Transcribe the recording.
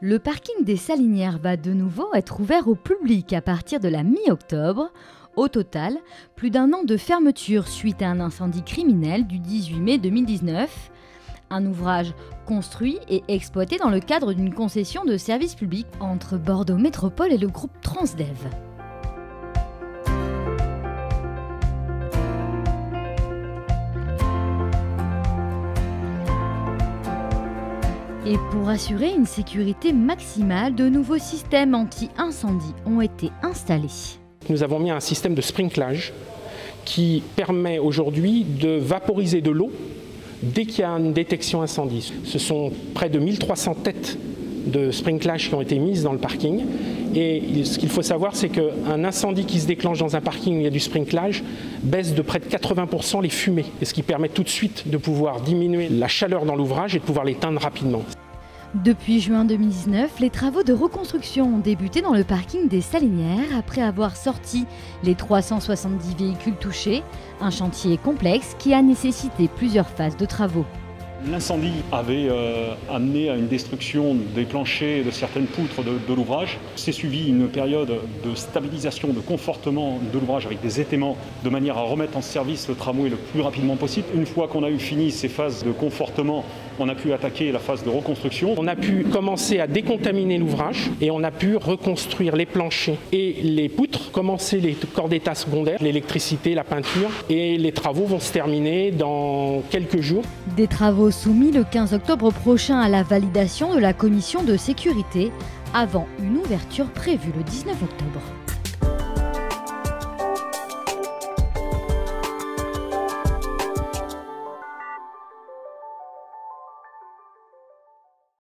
Le parking des Salinières va de nouveau être ouvert au public à partir de la mi-octobre. Au total, plus d'un an de fermeture suite à un incendie criminel du 18 mai 2019. Un ouvrage construit et exploité dans le cadre d'une concession de service public entre Bordeaux Métropole et le groupe Transdev. Et pour assurer une sécurité maximale, de nouveaux systèmes anti-incendie ont été installés. Nous avons mis un système de sprinklage qui permet aujourd'hui de vaporiser de l'eau dès qu'il y a une détection incendie. Ce sont près de 1300 têtes de sprinklage qui ont été mises dans le parking. Et ce qu'il faut savoir, c'est qu'un incendie qui se déclenche dans un parking où il y a du sprinklage baisse de près de 80% les fumées. Et ce qui permet tout de suite de pouvoir diminuer la chaleur dans l'ouvrage et de pouvoir l'éteindre rapidement. Depuis juin 2019, les travaux de reconstruction ont débuté dans le parking des Salinières après avoir sorti les 370 véhicules touchés, un chantier complexe qui a nécessité plusieurs phases de travaux. L'incendie avait amené à une destruction des planchers et de certaines poutres de l'ouvrage. C'est suivi une période de stabilisation, de confortement de l'ouvrage avec des étaiements de manière à remettre en service le tramway le plus rapidement possible. Une fois qu'on a eu fini ces phases de confortement, on a pu attaquer la phase de reconstruction. On a pu commencer à décontaminer l'ouvrage et on a pu reconstruire les planchers et les poutres, commencer les corps d'état secondaires, l'électricité, la peinture, et les travaux vont se terminer dans quelques jours. Des travaux soumis le 15 octobre prochain à la validation de la commission de sécurité avant une ouverture prévue le 19 octobre.